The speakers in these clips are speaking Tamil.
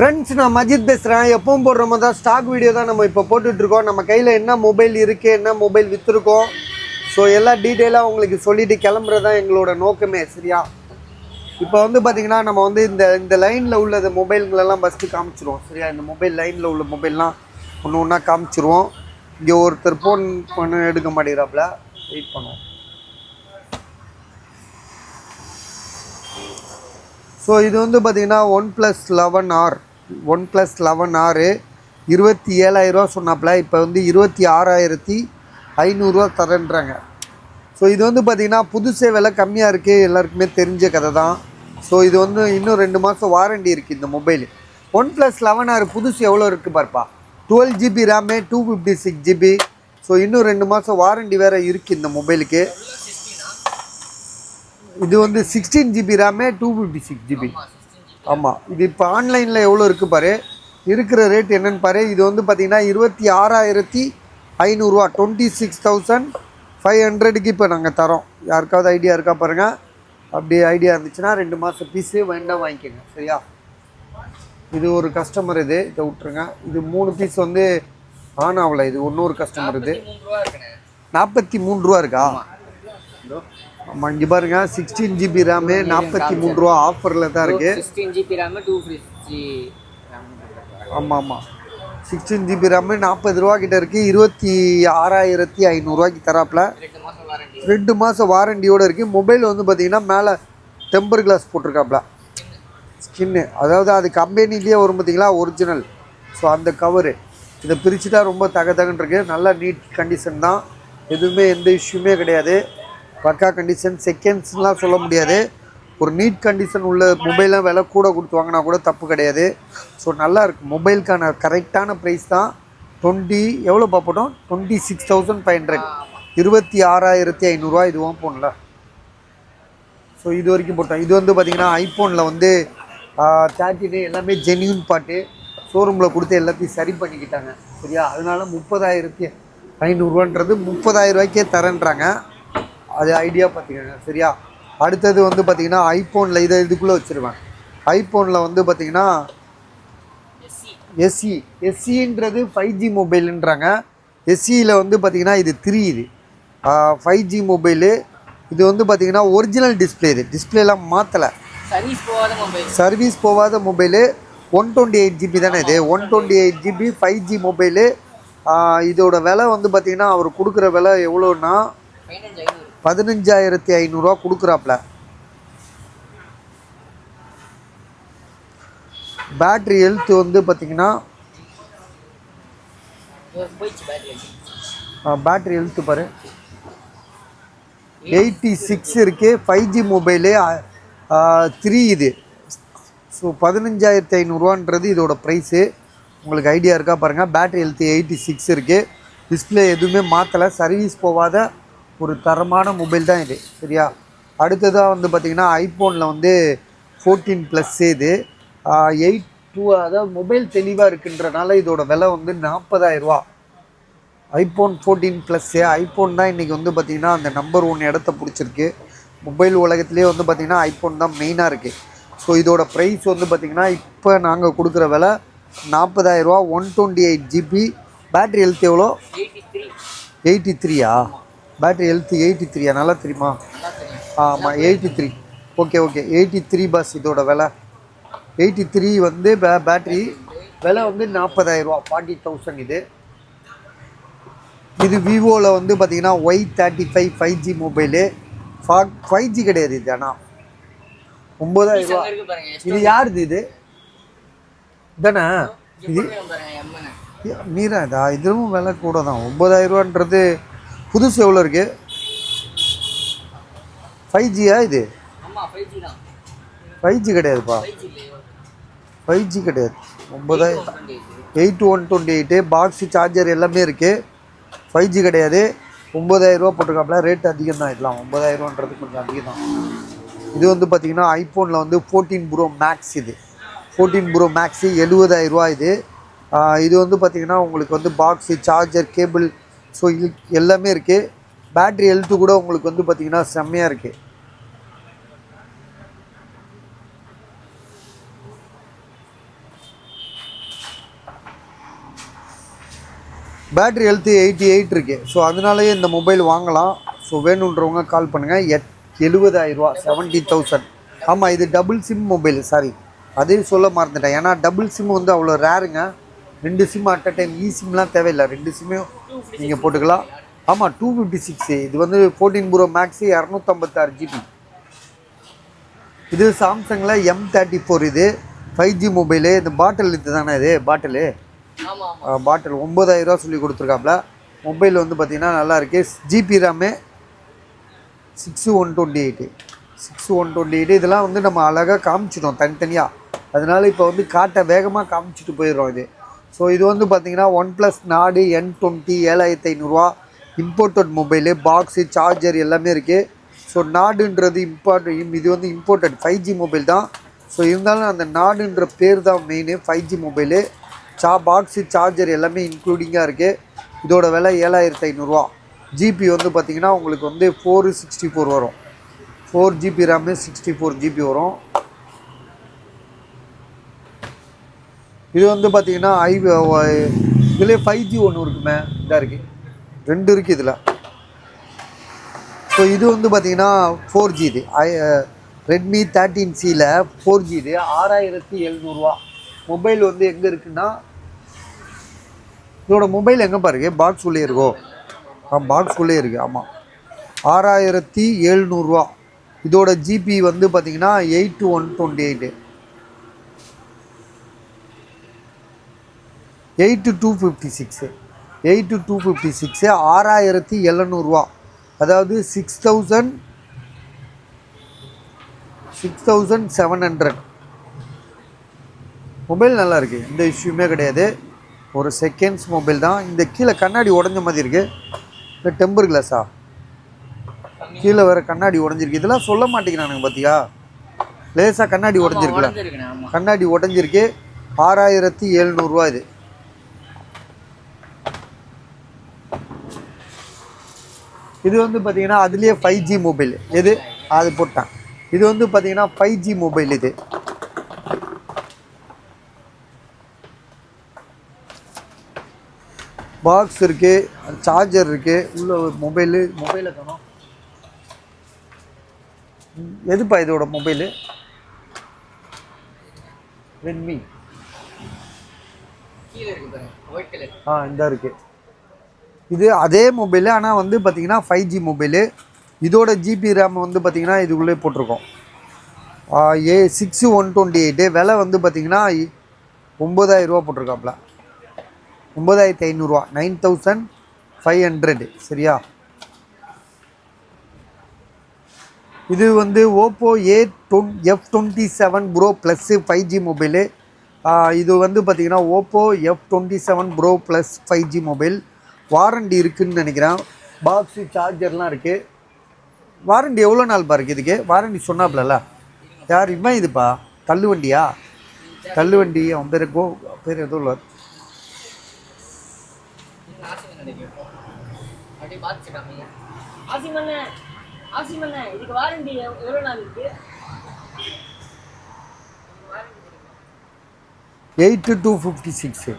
ஃப்ரெண்ட்ஸ், நான் மஜித் பேசுகிறேன். எப்பவும் போடுற மாதிரி தான் ஸ்டாக் வீடியோ தான் நம்ம இப்போ போட்டுட்ருக்கோம். நம்ம கையில் என்ன மொபைல் இருக்குது, என்ன மொபைல் விற்றுருக்கோம், ஸோ எல்லா டீட்டெயிலாக உங்களுக்கு சொல்லிவிட்டு கிளம்புறது தான் எங்களோட நோக்கமே. சரியா? இப்போ வந்து பார்த்திங்கன்னா நம்ம வந்து இந்த லைனில் உள்ள மொபைல்களெல்லாம் ஃபஸ்ட்டு காமிச்சிருவோம். சரியா? இந்த மொபைல் லைனில் உள்ள மொபைல்லாம் ஒன்று ஒன்றா காமிச்சிருவோம். இங்கே ஒருத்தர் ஃபோன் பண்ண எடுக்க மாட்டேங்கிறாப்புல, வெயிட் பண்ணுவோம். ஸோ இது வந்து பார்த்திங்கன்னா OnePlus 11R 27,000 சொன்னாப்புல. இப்போ வந்து 26,500 தரேன்றாங்க. ஸோ இது வந்து பார்த்திங்கன்னா புதுசே விலை கம்மியாக இருக்குது, எல்லாருக்குமே தெரிஞ்ச கதை தான். ஸோ இது வந்து இன்னும் 2 மாதம் வாரண்டி இருக்குது இந்த மொபைல். OnePlus 11R புதுசு எவ்வளோ இருக்குது பார்ப்பா. 12GB RAM, 256GB. ஸோ இன்னும் 2 மாதம் வாரண்டி வேறு இருக்குது இந்த மொபைலுக்கு. இது வந்து 16GB RAM, 256GB. ஆமாம், இது இப்போ ஆன்லைனில் எவ்வளோ இருக்குது பாரு, இருக்கிற ரேட் என்னென்னு பாரு. இது வந்து பார்த்திங்கன்னா 26,500, 26,500க்கு இப்போ நாங்கள் தரோம். யாருக்காவது ஐடியா இருக்கா பாருங்கள். அப்படி ஐடியா இருந்துச்சுன்னா 2 மாதம் பீஸு வேண்டாம் வாங்கிக்கோங்க. சரியா? இது ஒரு கஸ்டமர், இதை விட்டுருங்க. இது 3 பீஸ் வந்து ஆன் ஆகலை. இது இன்னொரு கஸ்டமர். இது 43 ரூபா இருக்கா? ஆமாம், இங்கே பாருங்க, 16GB RAM, 43 ரூபா ஆஃபரில் தான் இருக்குது. 16GB RAM, 256GB. ஆமாம், 16GB RAM 40 ரூபா கிட்ட இருக்குது. 26,500 தராப்பில். 2 மாதம் வாரண்டியோடு இருக்குது. மொபைல் வந்து பார்த்திங்கன்னா மேலே டெம்பர் கிளாஸ் போட்டிருக்காப்புல, ஸ்கின்னு. அதாவது அது கம்பெனிலேயே வரும் பார்த்திங்களா, ஒரிஜினல். ஸோ அந்த கவரு இதை பிரிச்சுட்டா ரொம்ப தகன்னு இருக்குது. நல்லா நீட் கண்டிஷன் தான், எதுவுமே எந்த இஷ்யூமே கிடையாது. பக்கா கண்டிஷன், செகண்ட்ஸ்லாம் சொல்ல முடியாது. ஒரு நீட் கண்டிஷன் உள்ள மொபைலாம் விலை கூட கொடுத்து வாங்கினா கூட தப்பு கிடையாது. ஸோ நல்லா இருக்குது. மொபைலுக்கான கரெக்டான ப்ரைஸ் தான். எவ்வளோ பார்ப்போம், 26,500, 26,500 இதுவும் போடல. ஸோ இது வரைக்கும் போட்டோம். இது வந்து பார்த்திங்கன்னா ஐஃபோனில் வந்து 13 எல்லாமே ஜென்யூன் பாட்டு ஷோரூமில் கொடுத்து எல்லாத்தையும் சரி பண்ணிக்கிட்டாங்க. சரியா? அதனால 30,500 30,000 தரேன்றாங்க. அது ஐடியா பார்த்திங்கன்னா. சரியா? அடுத்தது வந்து பார்த்திங்கன்னா ஐஃபோனில் இதுக்குள்ளே வச்சுருவேன். ஐஃபோனில் வந்து பார்த்திங்கன்னா எஸ்சின்றது 5G மொபைலுன்றாங்க. எஸ்சியில் வந்து பார்த்திங்கன்னா இது 3, இது 5G மொபைலு. இது வந்து பார்த்திங்கன்னா ஒரிஜினல் டிஸ்பிளே. இது டிஸ்பிளேலாம் மாற்றலை, சர்வீஸ் போகாத மொபைலு. 128GB தானே இது. 128GB 5G mobile. இதோட விலை வந்து பார்த்திங்கன்னா அவர் கொடுக்குற விலை எவ்வளோன்னா 15,500 கொடுக்குறாப்புல. பேட்ரி ஹெல்த் வந்து பார்த்திங்கன்னா பேட்ரி ஹெல்த்து பாரு 86 இருக்குது. 5G மொபைலு 3 இது. ஸோ 15,500 இதோட ப்ரைஸு. உங்களுக்கு ஐடியா இருக்கா பாருங்கள். பேட்ரி ஹெல்த்து 86 இருக்குது. டிஸ்பிளே எதுவுமே மாற்றலை, சர்வீஸ் போகாத ஒரு தரமான மொபைல் தான் இது. சரியா? அடுத்ததாக வந்து பார்த்திங்கன்னா ஐஃபோனில் வந்து 14+ இது 8.2. அதாவது மொபைல் தெளிவாக இருக்குன்றனால இதோட விலை வந்து 40,000. ஐஃபோன் 14+. ஐஃபோன் தான் இன்றைக்கி வந்து பார்த்திங்கன்னா அந்த நம்பர் 1 இடத்த பிடிச்சிருக்கு. மொபைல் உலகத்துலேயே வந்து பார்த்திங்கன்னா ஐஃபோன் தான் மெயினாக இருக்குது. ஸோ இதோட ப்ரைஸ் வந்து பார்த்திங்கன்னா இப்போ நாங்கள் கொடுக்குற விலை 40,000. 128GB. பேட்ரி ஹெல்த் எவ்வளோ? 83. Battery health 83. நல்லா தெரியுமா? ஆமாம், 83. ஓகே, 83 பாஸ் இதோட விலை. 83 வந்து பேட்ரி விலை வந்து 40,000, 40,000 இது. இது விவோவில் வந்து பார்த்திங்கன்னா Y35 5G மொபைலு. 5G கிடையாது இது, ஆனால் 9,000. இது யாருது? இது தானே இது மீரா இதா? இதுவும் விலை கூட தான். 9,000 புதுசு எவ்வளோ இருக்குது? 5Gயா இது? 5G கிடையாதுப்பா, 5G கிடையாது. 9,000. 8128 பாக்ஸு சார்ஜர் எல்லாமே இருக்குது. 5G கிடையாது. 9,000 போட்டிருக்காப்புல. ரேட் அதிகம் தான். இதெல்லாம் 9,000 கொஞ்சம் அதிகம் தான். இது வந்து பார்த்திங்கன்னா ஐஃபோனில் வந்து 14 Pro Max. இது 14 Pro Max 70,000 இது. இது வந்து பார்த்திங்கன்னா உங்களுக்கு வந்து பாக்ஸு, சார்ஜர், கேபிள், ஸோ இது எல்லாமே இருக்குது. பேட்ரி ஹெல்த்து கூட உங்களுக்கு வந்து பார்த்திங்கன்னா செம்மையாக இருக்குது. பேட்ரி ஹெல்த்து 88 இருக்குது. ஸோ அதனாலேயே இந்த மொபைல் வாங்கலாம். ஸோ வேணுன்றவங்க கால் பண்ணுங்கள். 70,000 70,000. ஆமாம், இது டபுள் சிம் மொபைல். சாரி, அதையும் சொல்ல மறந்துட்டேன். ஏன்னா டபுள் சிம் வந்து அவ்வளோ ரேருங்க. 2 சிம் அட் அ டைம், சிம்லாம் தேவையில்லை. 2 சிம்மையும் நீங்கள் போட்டுக்கலாம். ஆமாம், 256. இது வந்து 14 ப்ரோ மேக்ஸு 256 GB. இது சாம்சங்கில் M34. இது 5G மொபைலு. இந்த பாட்டில் இது தானே, இது பாட்டிலு பாட்டில் 9,000 சொல்லி கொடுத்துருக்காப்புல. மொபைல் வந்து பார்த்திங்கன்னா நல்லா இருக்குது. GB RAM 6128. இதெல்லாம் வந்து நம்ம அழகாக காமிச்சிட்டோம் தனித்தனியாக. அதனால இப்போ வந்து காட்டை வேகமாக காமிச்சிட்டு போயிடுறோம் இது. ஸோ இது வந்து பார்த்திங்கன்னா OnePlus Nord N20 7,500 imported mobile. Box, charger எல்லாமே இருக்குது. ஸோ நாடுன்றது இது வந்து இம்போர்ட்டட் 5G மொபைல் தான். ஸோ இருந்தாலும் அந்த நாடுன்ற பேர் தான் main. 5G mobile. Box, charger எல்லாமே இன்க்ளூடிங்காக இருக்குது. இதோட விலை 7,500. ஜிபி வந்து பார்த்திங்கன்னா உங்களுக்கு வந்து 464 வரும். 4GB ரேமு 64GB வரும். இது வந்து பார்த்திங்கன்னா இதிலே 5G ஒன்று இருக்குமே, இதாக இருக்குது, 2 இருக்குது இதில். ஸோ இது வந்து பார்த்திங்கன்னா 4G. இது ரெட்மி 13Cயில் 4G. இது 6,700. மொபைல் வந்து எங்கே இருக்குன்னா, இதோட மொபைல் எங்கே பாருங்க, பாக்ஸ் உள்ளே இருக்கோ. பாக்ஸ் உள்ளே இருக்குது. ஆமாம், 6,700. இதோட ஜிபி வந்து பார்த்திங்கன்னா 8,128. 8,256. 6,700. அதாவது 6,700. மொபைல் நல்லா இருக்குது, எந்த இஷ்யூமே கிடையாது. ஒரு செகண்ட்ஸ் மொபைல் தான். இந்த கீழே கண்ணாடி உடஞ்ச மாதிரி இருக்குது. இந்த டெம்பர் கிளாஸா, கீழே வேறு கண்ணாடி உடஞ்சிருக்கு. இதெல்லாம் சொல்ல மாட்டேங்கிறானுங்க பார்த்தியா. லேசாக கண்ணாடி உடஞ்சிருக்குல்ல, கண்ணாடி உடஞ்சிருக்கு. 6,700 இது. இது வந்து பார்த்திங்கன்னா அதுலேயே 5G மொபைல். எது அது போட்டான். இது வந்து பார்த்திங்கன்னா 5G மொபைல். இது பாக்ஸ் இருக்குது, சார்ஜர் இருக்குது, உள்ள மொபைலை காணோம். எதுப்பா இதோட மொபைலு? ரெட்மி. இந்த இருக்குது. இது அதே மொபைலு, ஆனால் வந்து பார்த்திங்கன்னா 5G மொபைலு. இதோட ஜிபி ரேம் வந்து பார்த்திங்கன்னா இதுக்குள்ளே போட்டிருக்கோம். 6128. விலை வந்து பார்த்திங்கன்னா 9,000 போட்டிருக்காப்புல. 9,500. 9,500. சரியா. இது வந்து Oppo F27 bro plus 5G mobile. இது வந்து பார்த்திங்கன்னா Oppo F27 bro plus 5G mobile. Warranty இருக்குதுன்னு நினைக்கிறேன். பாக்ஸு, சார்ஜர்லாம் இருக்குது. வாரண்டி எவ்வளோ நாள் பாருக்கு இதுக்கு? வாரண்டி சொன்னாப்ல. யார் இவன்? இதுப்பா தள்ளு வண்டியா? தள்ளு வண்டி. அவன் பேர் பேர் எதுவும் இல்லை. இதுக்கு வாரண்டி எவ்வளவு நாள் இருக்கு? 8,256.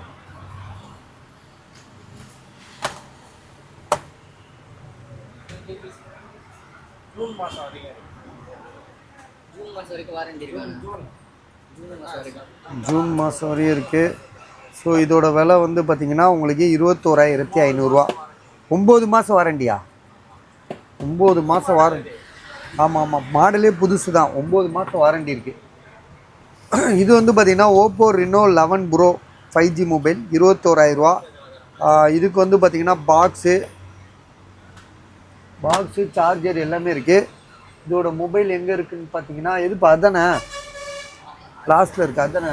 ஜூன் மாசம் வரைக்கும் வாரண்டி இருக்கு. ஜூன் மாதம் வரையும் இருக்குது. ஸோ இதோட விலை வந்து பார்த்திங்கன்னா உங்களுக்கு 21,500. 9 மாதம் வாரண்டியா? 9 மாதம் வாரண்டி. ஆமாம், மாடலே புதுசு தான். 9 மாதம் வாரண்டி இருக்குது. இது வந்து பார்த்திங்கன்னா Oppo Reno 11 pro 5G mobile. 21,000. இதுக்கு வந்து பார்த்திங்கன்னா பாக்ஸு, சார்ஜர் எல்லாமே இருக்குது. இதோட மொபைல் எங்கே இருக்குதுன்னு பார்த்தீங்கன்னா, எதுப்பா அதுதானே லாஸ்ட்டில் இருக்குது, அதுதானே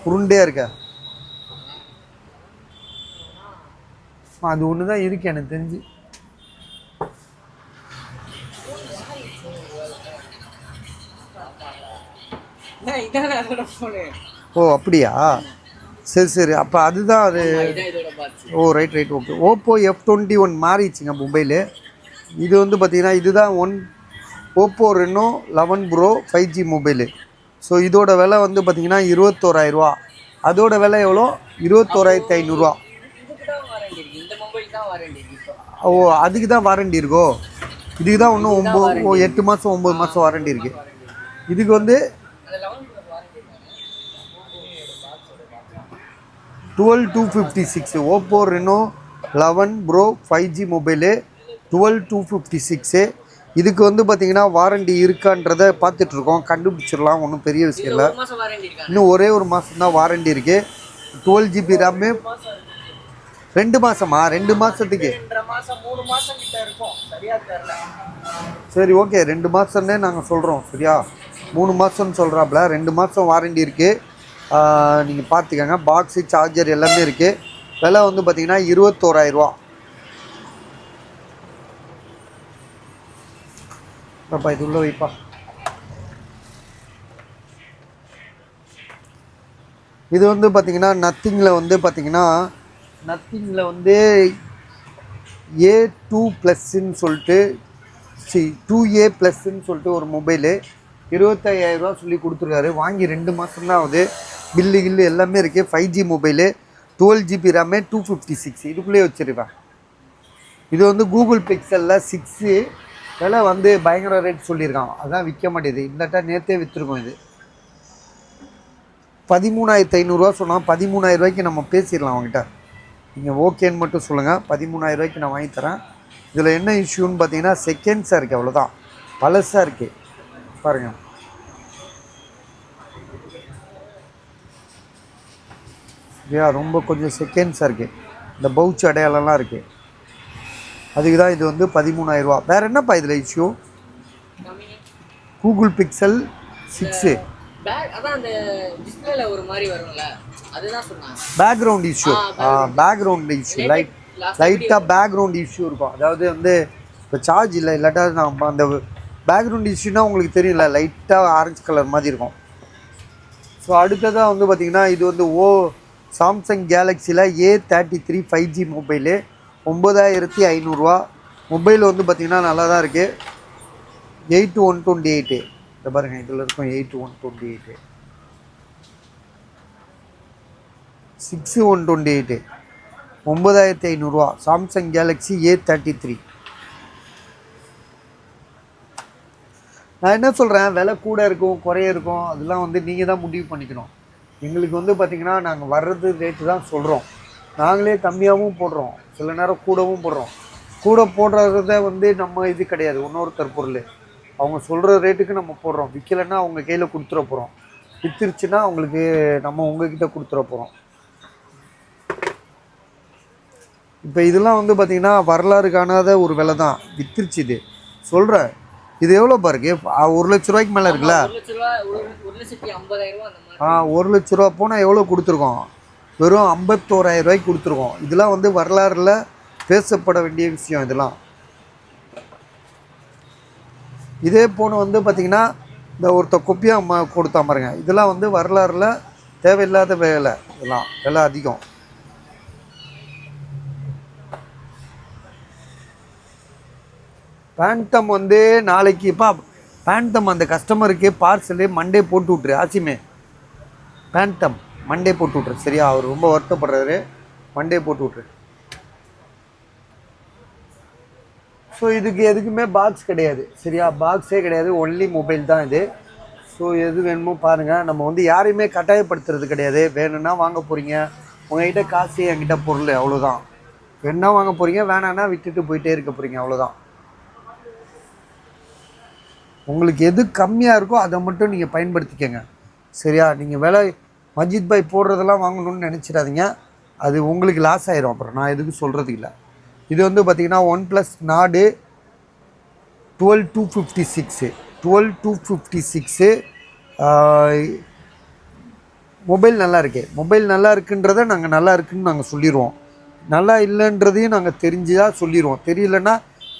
உருண்டையாக இருக்க. அது ஒன்று தான் இருக்குது எனக்கு தெரிஞ்சு. ஓ அப்படியா, சரி. அப்போ அதுதான் அது. Oh right okay. Oppo F21 மாறிடுச்சுங்க மொபைலு. இது வந்து பார்த்திங்கன்னா இதுதான் Oppo Reno 11 pro 5G mobile. So இதோட விலை வந்து பார்த்திங்கன்னா 21,000. அதோட விலை எவ்வளோ? 21,500. வாரண்டி இருக்கு. ஓ அதுக்கு தான் வாரண்டி இருக்கோ? இதுக்கு தான் இன்னும் 8 மாதம் 9 மாதம் வாரண்டி இருக்குது. இதுக்கு வந்து 12256 Oppo Reno 11 pro 5G mobile 12256. இதுக்கு வந்து பார்த்தீங்கன்னா வாரண்டி இருக்கான்றதை பார்த்துட்ருக்கோம், கண்டுபிடிச்சிடலாம், ஒன்றும் பெரிய விஷயம் இல்லை. இன்னும் ஒரே ஒரு மாதம் தான் வாரண்டி இருக்குது. 12GB RAM. 2 மாதமா? 2 மாதத்துக்கு சரி ஓகே, 2 மாதம்னே நாங்கள் சொல்கிறோம் சரியா. 3 மாதம்னு சொல்கிறாப்புல. 2 மாதம் வாரண்டி இருக்குது. நீங்கள் பார்த்துக்கங்க. பாக்ஸு சார்ஜர் எல்லாமே இருக்குது. விலை வந்து பார்த்தீங்கன்னா 21,000 ரூபா. இது உள்ள வைப்பா. இது வந்து பார்த்தீங்கன்னா நத்திங்கில் வந்து A2 ப்ளஸ்ன்னு சொல்லிட்டு 2A ப்ளஸ்ன்னு சொல்லிட்டு ஒரு மொபைலு 25,000 சொல்லி கொடுத்துருக்காரு. வாங்கி 2 மாதம் தான் ஆகுது. கில்லு எல்லாமே இருக்குது. 5G mobile 12GB RAM 256. இதுக்குள்ளேயே வச்சுருப்பேன். இது வந்து கூகுள் பிக்சலில் 6. விலை வந்து பயங்கர ரேட் சொல்லியிருக்கான், அதான் விற்க மாட்டேது. இல்லாட்டா நேற்றே விற்றுருக்கோம். இது 13,500 சொன்னால் 13,000 நம்ம பேசிடலாம் அவங்ககிட்ட. நீங்கள் ஓகேன்னு மட்டும் சொல்லுங்கள். 13,000 நான் வாங்கி தரேன். இதில் என்ன இஷ்யூன்னு பார்த்தீங்கன்னா செகண்ட்ஸாக இருக்குது, அவ்வளோதான். பழசாக இருக்குது பாருங்கள். சரியா, ரொம்ப கொஞ்சம் செகண்ட்ஸாக இருக்குது. இந்த பவுச் அடையாளம்லாம் இருக்குது. அதுக்கு தான் இது வந்து 13,000. வேறு என்னப்பா இதில் issue? Google pixel 6 background issue. Background issue லைட்டாக பேக்ரவுண்ட் இஷ்யூ இருக்கும். அதாவது வந்து இப்போ சார்ஜ் இல்லை, இல்லாட்டா நம்ம அந்த பேக்ரவுண்ட் இஷ்யூனா உங்களுக்கு தெரியல, லைட்டாக ஆரஞ்சு கலர் மாதிரி இருக்கும். ஸோ அடுத்ததாக வந்து பார்த்திங்கன்னா இது வந்து Samsung கேலக்ஸியில் A33 5G mobile 9,500 mobile வந்து பார்த்திங்கன்னா நல்லா தான் இருக்குது. 8/128 இதை பாருங்கள். இதில் இருக்கும் 8/128 6/128 9,500 சாம்சங் கேலக்ஸி A33. நான் என்ன சொல்கிறேன், விலை கூட இருக்கும் குறைய இருக்கும், அதெல்லாம் வந்து நீங்கள் தான் முடிவு பண்ணிக்கணும். எங்களுக்கு வந்து பார்த்திங்கன்னா நாங்கள் வர்றது ரேட்டு தான் சொல்கிறோம். நாங்களே கம்மியாகவும் போடுறோம், சில நேரம் கூடவும் போடுறோம். கூட போடுறத வந்து நம்ம இது கிடையாது, இன்னொருத்தர் பொருள். அவங்க சொல்கிற ரேட்டுக்கு நம்ம போடுறோம். விற்கலைன்னா அவங்க கையில் கொடுத்துட போகிறோம். விற்றுருச்சுன்னா அவங்களுக்கு நம்ம உங்ககிட்ட கொடுத்துட போகிறோம். இப்போ இதெல்லாம் வந்து பார்த்திங்கன்னா வரலாறு காணாத ஒரு விலை தான். விற்றுருச்சு இது சொல்கிறேன். இது எவ்வளோ பாருக்கு? 1,00,000 மேலே இருக்குல்ல. 1,00,000 போனால் எவ்வளோ கொடுத்துருக்கோம்? வெறும் 51,000 கொடுத்துருக்கோம். இதெல்லாம் வந்து வரலாறுல பேசப்பட வேண்டிய விஷயம். இதெல்லாம் இதே போன வந்து பார்த்திங்கன்னா இந்த ஒருத்த கொப்பியாக கொடுத்தா பாருங்க. இதெல்லாம் வந்து வரலாறுல தேவையில்லாத வேலை. இதெல்லாம் விலை அதிகம். பேண்டம் வந்து நாளைக்குப்பா பேண்டம் அந்த கஸ்டமருக்கு பார்சலு மண்டே போட்டு விட்ரு. ஆசிமே பேண்டம் மண்டே போட்டு விட்ரு சரியா. அவர் ரொம்ப வருத்தப்படுறாரு. மண்டே போட்டு விட்ரு. ஸோ இதுக்கு எதுக்குமே பாக்ஸ் கிடையாது சரியா. பாக்ஸே கிடையாது, ஒன்லி மொபைல் தான் இது. ஸோ எது வேணுமோ பாருங்கள். நம்ம வந்து யாரையுமே கட்டாயப்படுத்துறது கிடையாது. வேணும்னா வாங்க போகிறீங்க, உங்கள்கிட்ட காசு என்கிட்ட பொருள், அவ்வளோதான். வேணா வாங்க போகிறீங்க, வேணான்னா விட்டுட்டு போயிட்டே இருக்க போகிறீங்க, அவ்வளோதான். உங்களுக்கு எது கம்மியாக இருக்கோ அதை மட்டும் நீங்கள் பயன்படுத்திக்கங்க சரியா. நீங்கள் விலை மஜித் பாய் போடுறதெல்லாம் வாங்கணும்னு நினச்சிடாதீங்க, அது உங்களுக்கு லாஸ் ஆயிரும். அப்புறம் நான் எதுக்கு சொல்கிறதுக்கு இல்லை. இது வந்து பார்த்திங்கன்னா OnePlus Nord 12256 மொபைல் நல்லா இருக்கு. மொபைல் நல்லா இருக்குன்றதை நாங்கள் நல்லா இருக்குன்னு நாங்கள் சொல்லிடுவோம். நல்லா இல்லைன்றதையும் நாங்கள் தெரிஞ்சுதான் சொல்லிடுவோம். தெரியலன்னா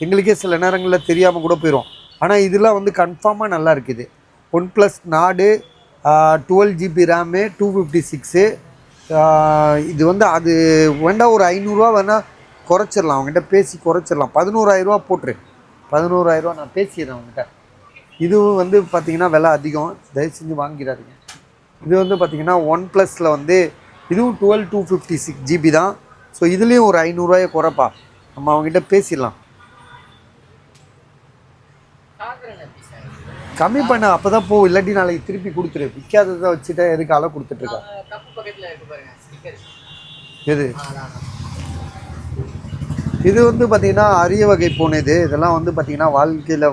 எங்களுக்கே சில நேரங்களில் தெரியாமல் கூட போயிடும். ஆனால் இதெல்லாம் வந்து கன்ஃபார்மாக நல்லா இருக்குது. OnePlus Nord 12GB RAM 256. இது வந்து அது வேண்டாம், ஒரு 500 வேணால் குறைச்சிடலாம். அவங்ககிட்ட பேசி குறைச்சிடலாம். 11,000 போட்டுரு. 11,000 நான் பேசிடுறேன் அவங்ககிட்ட. இதுவும் வந்து பார்த்திங்கன்னா விலை அதிகம், தயவு செஞ்சு வாங்கிடாதீங்க. இது வந்து பார்த்திங்கன்னா OnePlusல வந்து இதுவும் 12256GB தான். ஸோ இதுலேயும் ஒரு 500 குறைப்பா. நம்ம அவங்ககிட்ட பேசிடலாம். கம்மி பண்ண அப்போ தான் போ, இல்லாட்டி நாளைக்கு திருப்பி கொடுத்துரு. விற்காததை வச்சுட்டு எதுக்கு அலை கொடுத்துட்ருக்கா? எது இது வந்து பார்த்தீங்கன்னா அரிய வகை ஃபோன். இதெல்லாம் வந்து பார்த்தீங்கன்னா வாழ்க்கையில்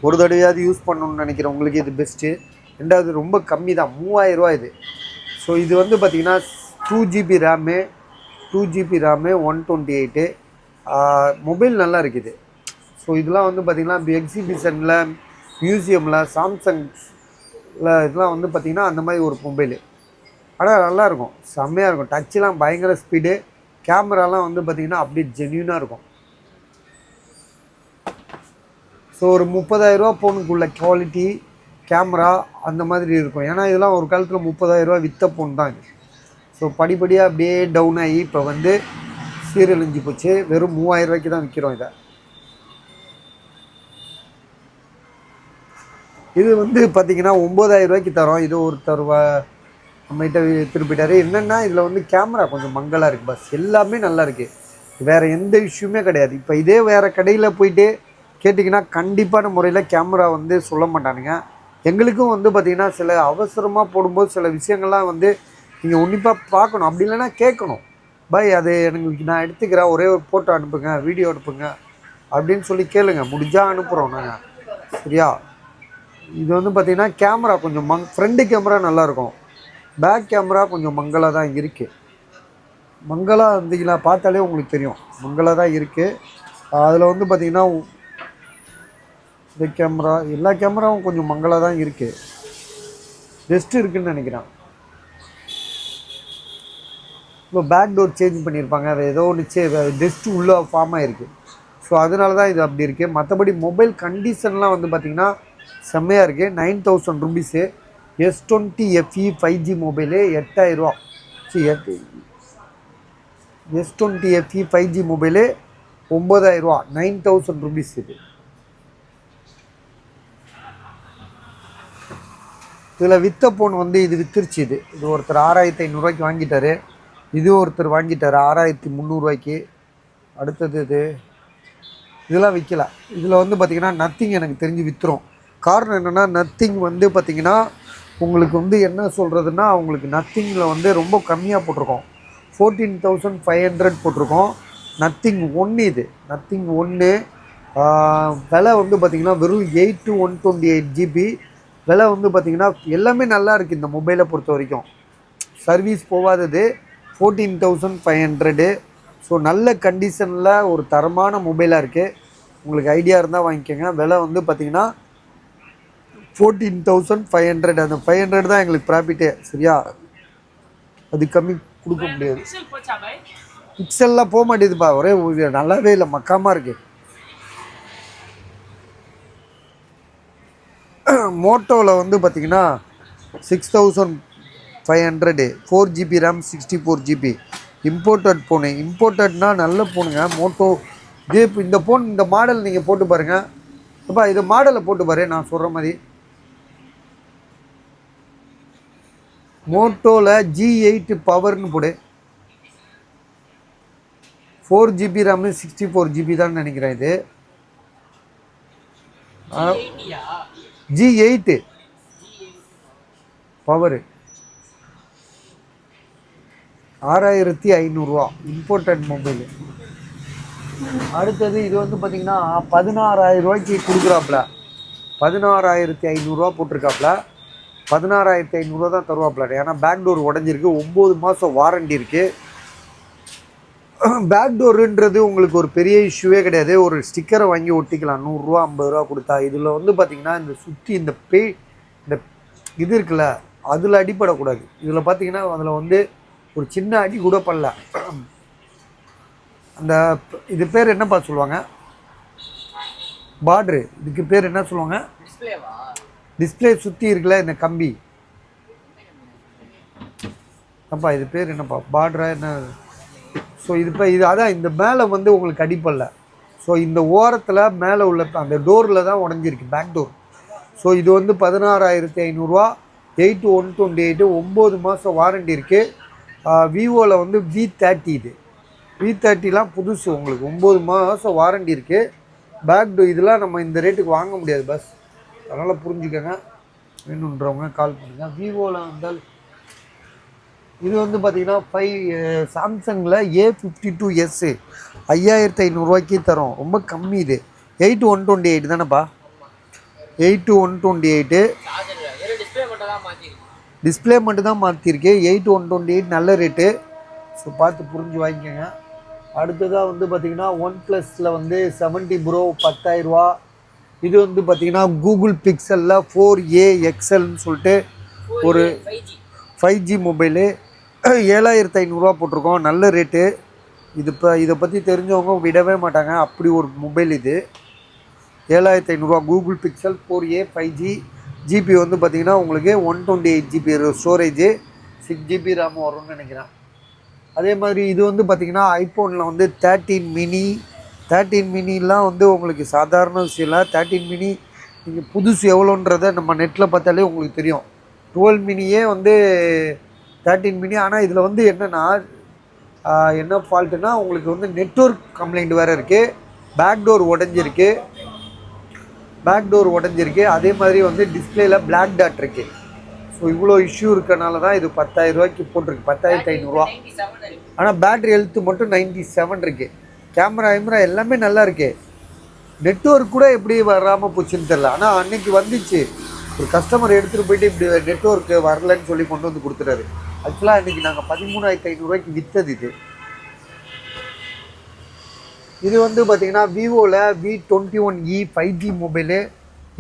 ஒரு தடவையாவது யூஸ் பண்ணணும்னு நினைக்கிறவங்களுக்கு இது பெஸ்ட்டு. ரெண்டாவது ரொம்ப கம்மி தான், 3000 இது. ஸோ இது வந்து பார்த்தீங்கன்னா 2GB RAM, 2GB RAM, 128. Mobile நல்லா இருக்குது. ஸோ இதெல்லாம் வந்து பார்த்திங்கன்னா இப்போ எக்ஸிபிஷனில், மியூசியமில், சாம்சங்கில் இதெல்லாம் வந்து பார்த்திங்கன்னா அந்த மாதிரி ஒரு மொபைலு. ஆனால் நல்லாயிருக்கும், செம்மையாக இருக்கும். டச்செலாம் பயங்கர ஸ்பீடு. கேமராலாம் வந்து பார்த்திங்கன்னா அப்படியே ஜென்யூனாக இருக்கும். ஸோ ஒரு 30,000 ஃபோனுக்குள்ள குவாலிட்டி கேமரா அந்த மாதிரி இருக்கும். ஏன்னா இதெல்லாம் ஒரு காலத்தில் 30,000 விற்ற ஃபோன் தான் இது. ஸோ படிப்படியாக அப்படியே டவுன் ஆகி இப்போ வந்து சீரழிஞ்சு போச்சு. வெறும் 3000 தான் விற்கிறோம் இதை. இது வந்து பார்த்திங்கன்னா 9,000 தரோம். இது ஒருத்தர் நம்மகிட்ட திருப்பிட்டார். என்னென்னா இதில் வந்து கேமரா கொஞ்சம் மங்கலாக இருக்குது, பஸ் எல்லாமே நல்லா இருக்குது, வேறு எந்த இஷ்யூமே கிடையாது. இப்போ இதே வேறு கடையில் போயிட்டு கேட்டிங்கன்னா கண்டிப்பான முறையில் கேமரா வந்து சொல்ல மாட்டானுங்க. எங்களுக்கும் வந்து பார்த்திங்கன்னா சில அவசரமாக போடும்போது சில விஷயங்கள்லாம் வந்து நீங்கள் உன்னிப்பாக பார்க்கணும். அப்படி இல்லைன்னா கேட்கணும், பாய் அது எனக்கு நான் எடுத்துக்கிறேன், ஒரே ஒரு ஃபோட்டோ அனுப்புங்க, வீடியோ அனுப்புங்க அப்படின்னு சொல்லி கேளுங்க. முடிஞ்சால் அனுப்புகிறோம் நாங்கள், சரியா? இது வந்து பார்த்திங்கன்னா கேமரா கொஞ்சம் ஃப்ரண்ட்டு கேமரா நல்லாயிருக்கும், பேக் கேமரா கொஞ்சம் மங்கலாக தான் இருக்குது. மங்கலாக இருந்தீங்களா பார்த்தாலே உங்களுக்கு தெரியும், மங்கலாக தான் இருக்குது. அதில் வந்து பார்த்திங்கன்னா இந்த கேமரா, எல்லா கேமராவும் கொஞ்சம் மங்கலாக தான் இருக்குது. பெஸ்ட்டு இருக்குதுன்னு நினைக்கிறேன். இப்போ பேக் டோர் சேஞ்ச் பண்ணியிருப்பாங்க, அது ஏதோ ஒன்று டெஸ்ட்டு உள்ளே ஃபார்ம் ஆகிருக்கு. ஸோ அதனால தான் இது அப்படி இருக்குது. மற்றபடி மொபைல் கண்டிஷன்லாம் வந்து பார்த்திங்கன்னா செம்மையாக இருக்குது. 9,000 rupees. S20 FE 5G mobile 8,000. S20 FE 5G mobile 9,000, 9,000 rupees. இதில் விற்ற ஃபோன் வந்து இது விற்றுருச்சு. இது ஒருத்தர் 6,500 வாங்கிட்டார். இது ஒருத்தர் வாங்கிட்டார் 6,300. அடுத்தது இதெல்லாம் விற்கலை. இதில் வந்து பார்த்திங்கன்னா நத்திங் எனக்கு தெரிஞ்சு விற்றுரும். காரணம் என்னென்னா நத்திங் வந்து பார்த்திங்கன்னா உங்களுக்கு வந்து என்ன சொல்கிறதுன்னா, உங்களுக்கு நத்திங்கில் வந்து ரொம்ப கம்மியாக போட்டிருக்கோம். 14,500 போட்டிருக்கோம். நத்திங் 1 இது. நத்திங் 1 விலை வந்து பார்த்திங்கன்னா வெறும் 8 to 128 GB. விலை வந்து பார்த்திங்கன்னா எல்லாமே நல்லா இருக்குது இந்த மொபைலை பொறுத்த வரைக்கும். சர்வீஸ் போகாதது 14,500. ஸோ நல்ல கண்டிஷனில் ஒரு தரமான மொபைலாக இருக்குது. உங்களுக்கு ஐடியா இருந்தால் வாங்கிக்கோங்க. விலை வந்து பார்த்திங்கன்னா 14,500. அந்த 500 தான் எங்களுக்கு ப்ராஃபிட்டே, சரியா? அது கம்மி கொடுக்க முடியாது. பிக்சல்லாம் போக மாட்டேதுப்பா, ஒரே நல்லாவே இல்லை, மக்காமல் இருக்குது. மோட்டோவில் வந்து பார்த்திங்கன்னா 6,500, 4GB RAM, 64GB. Imported phone. இம்போர்ட்டட்னால் நல்ல ஃபோனுங்க மோட்டோ. இதே இப்போ இந்த ஃபோன், இந்த மாடல் நீங்கள் போட்டு பாருங்கள். அப்பா இது மாடலை போட்டு பாரு, நான் சொல்கிற மாதிரி. மோட்டோவில் G8 பவர்னு போடு. 4GB ரேமு, 64GB தான் நினைக்கிறேன். இது G8 பவரு 6,500 இம்போர்ட்டட் மொபைலு. அடுத்தது இது வந்து பார்த்திங்கன்னா 16,000 கொடுக்குறாப்புல. 16,500 போட்டிருக்காப்புல. 16,500 தான் தருவாப்புல. ஏன்னா பேக் டோர் உடஞ்சிருக்கு, 9 மாதம் வாரண்டி இருக்குது. பேக் டோருன்றது உங்களுக்கு ஒரு பெரிய இஷ்யூவே கிடையாது. ஒரு ஸ்டிக்கரை வாங்கி ஒட்டிக்கலாம், 100 ரூபா 50 ரூபா கொடுத்தா. இதில் வந்து பார்த்திங்கன்னா இந்த சுற்றி இந்த இந்த இது இருக்குல்ல, அதில் அடிப்படக்கூடாது. இதில் பார்த்திங்கன்னா அதில் வந்து ஒரு சின்ன அடி கூட பண்ணல. அந்த இது பேர் என்னப்பா சொல்லுவாங்க, பார்ட்ரு, இதுக்கு பேர் என்ன சொல்லுவாங்க? டிஸ்பிளே சுற்றி இருக்குல்ல இந்த கம்பி, அப்பா இது பேர் என்னப்பா, பார்ட்ரா என்ன? ஸோ இது அதான் இந்த மேலே வந்து உங்களுக்கு அடிப்படல. ஸோ இந்த ஓரத்தில் மேலே உள்ள அந்த டோரில் தான் உடஞ்சிருக்கு, பேக் டோர். ஸோ இது வந்து 16,500, 8 to 128, 9 மாதம் வாரண்டி இருக்குது. விவோவில் வந்து V30 இது. V30லாம் புதுசு, உங்களுக்கு 9 மாதம் வாரண்டி இருக்குது. பேக் டோர் இதெல்லாம் நம்ம இந்த ரேட்டுக்கு வாங்க முடியாது பஸ், அதனால் புரிஞ்சுக்கோங்க. வேணுன்றவங்க கால் பண்ணுங்கள். விவோவில் வந்தால் இது வந்து பார்த்தீங்கன்னா சாம்சங்கில் A52s 5500 தரும். ரொம்ப கம்மி இது. 8128 தானேப்பா? 8128 டிஸ்பிளே மட்டும் தான் மாற்றிருக்கு. 8128 நல்ல ரேட்டு. ஸோ பார்த்து புரிஞ்சு வாங்கிக்கோங்க. அடுத்ததாக வந்து பார்த்திங்கன்னா OnePlusல வந்து 70 Pro 10,000. இது வந்து பார்த்திங்கன்னா கூகுள் பிக்சலில் 4a XLன்னு சொல்லிட்டு ஒரு 5G மொபைலு 7500 போட்டிருக்கோம். நல்ல ரேட்டு. இதை பற்றி தெரிஞ்சவங்க விடவே மாட்டாங்க, அப்படி ஒரு மொபைல் இது. 7500 Google pixel 4a 5G. GB வந்து பார்த்திங்கன்னா உங்களுக்கு 128 GB ஸ்டோரேஜு, 6 GB RAM வரும்னு நினைக்கிறேன். அதே மாதிரி இது வந்து பார்த்திங்கன்னா ஐஃபோனில் வந்து 13 மினிலாம் வந்து உங்களுக்கு சாதாரண விஷயம் இல்லை. 13 மினி நீங்கள் புதுசு எவ்வளோன்றதை நம்ம நெட்டில் பார்த்தாலே உங்களுக்கு தெரியும். 12 மினியே வந்து 13 மினி. ஆனால் இதில் வந்து என்னென்னா என்ன ஃபால்ட்டுனா உங்களுக்கு வந்து நெட்வொர்க் கம்ப்ளைண்ட் வேறு இருக்குது. பேக் டோர் உடஞ்சிருக்கு. அதே மாதிரி வந்து டிஸ்பிளேயில் பிளாக் டாட் இருக்குது. ஸோ இவ்வளோ இஷ்யூ இருக்கனால தான் இது 10,000 போட்டிருக்கு, 10,500. ஆனால் பேட்ரி ஹெல்த்து மட்டும் 97 இருக்குது. கேமரா எல்லாமே நல்லா இருக்குது. நெட்வொர்க் கூட எப்படி வராமல் போச்சுன்னு தெரில. ஆனால் அன்றைக்கி வந்துச்சு, ஒரு கஸ்டமர் எடுத்துகிட்டு போயிட்டு இப்படி நெட்வொர்க்கு வரலன்னு சொல்லி கொண்டு வந்து கொடுத்துட்டாரு. ஆக்சுவலாக இன்றைக்கி நாங்கள் 13,500 விற்றது இது வந்து பார்த்திங்கன்னா விவோவில் V21e 5G மொபைலு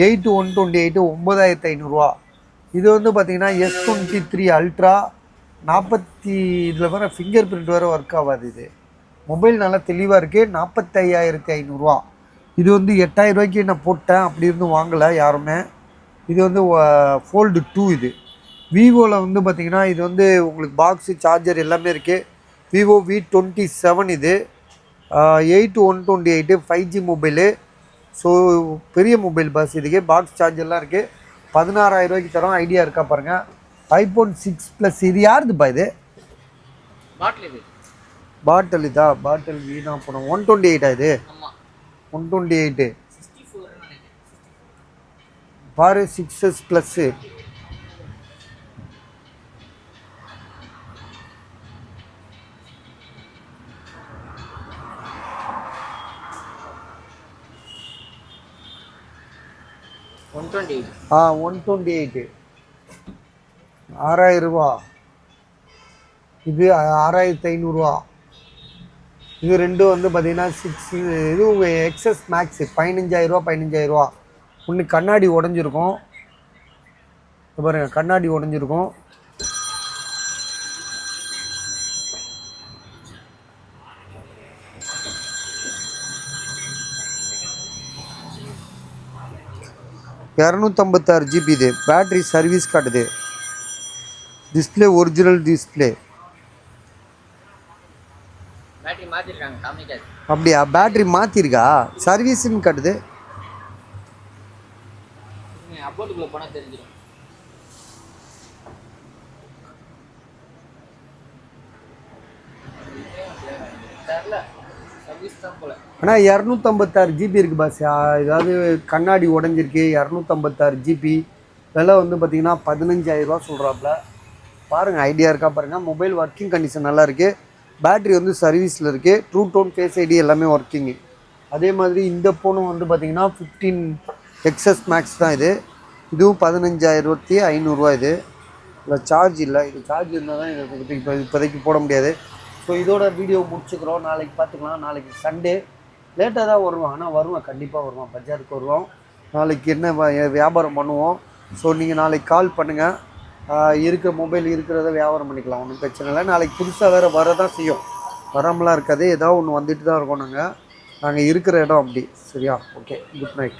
8128 9,500. இது வந்து பார்த்திங்கன்னா S23 அல்ட்ரா 40 இதில் வர ஃபிங்கர் பிரிண்ட் வேறு ஒர்க் ஆகாது. இது மொபைல் நல்லா தெளிவாக இருக்குது. 45,500. இது வந்து 8,000 நான் போட்டேன், அப்படி இருந்து வாங்கலை யாருமே. இது வந்து Fold 2. இது விவோவில் வந்து பார்த்திங்கன்னா இது வந்து உங்களுக்கு பாக்ஸு சார்ஜர் எல்லாமே இருக்குது. விவோ V27 இது 8128 5G மொபைலு. ஸோ பெரிய மொபைல் பஸ். இதுக்கே பாக்ஸ் சார்ஜர்லாம் இருக்குது. 16,000 தரோம். ஐடியா இருக்கா பாருங்கள். iPhone 6 Plus இது யாருதுப்பா? இது பாட்டில் இதா? பாட்டில் வீணா போனோம். 128 இது 128 பாரு. 6s ப்ளஸ்ஸு ஆ 128 6,000. இது 6,500. இது ரெண்டும் வந்து பார்த்திங்கன்னா 6. இது உங்கள் எக்ஸஸ் மேக்ஸு 15,000. ஒன்று கண்ணாடி உடஞ்சிருக்கும் பாருங்க, கண்ணாடி உடஞ்சிருக்கும். GB இது. பேட்ரி சர்வீஸ் காட்டுது. Display original display. அப்படியா? பேட்ரி மாற்றிருக்கா? சர்வீஸ்ன்னு காட்டுது. ஆனால் 256 GB இருக்குது பாஸ். ஏதாவது கண்ணாடி உடஞ்சிருக்கு. 256 GB. விலை வந்து பார்த்திங்கன்னா 15,000 சொல்கிறாப்புல. பாருங்கள், ஐடியா இருக்கா பாருங்கள். மொபைல் ஒர்க்கிங் கண்டிஷன் நல்லா இருக்குது. பேட்ரி வந்து சர்வீஸில் இருக்குது. ட்ரூ டோன், ஃபேஸ் ஐடி எல்லாமே ஒர்க்கிங்கு. அதே மாதிரி இந்த ஃபோனும் வந்து பார்த்திங்கன்னா 15 XS மேக்ஸ் தான் இது. இதுவும் 15,500 இது. இல்லை சார்ஜ் இல்லை. இது சார்ஜ் இருந்தால் தான் இது இப்போதைக்கு போட முடியாது. ஸோ இதோட வீடியோ முடிச்சுக்கிறோம். நாளைக்கு பார்த்துக்கலாம். நாளைக்கு சண்டே லேட்டாக தான் வருவோம், ஆனால் வருவேன், கண்டிப்பாக வருவோம். பஜாருக்கு வருவோம். நாளைக்கு என்ன வியாபாரம் பண்ணுவோம். ஸோ நீங்கள் நாளைக்கு கால் பண்ணுங்கள். இருக்கிற மொபைல் இருக்கிறத வியாபாரம் பண்ணிக்கலாம், ஒன்றும் பிரச்சனை இல்லை. நாளைக்கு புதுசாக வேறு வரதான் செய்யும், வராமலாம் இருக்காது. ஏதாவது ஒன்று வந்துட்டு தான் இருக்கோம். நாங்கள் இருக்கிற இடம் அப்படி. சரியா? Okay, good night.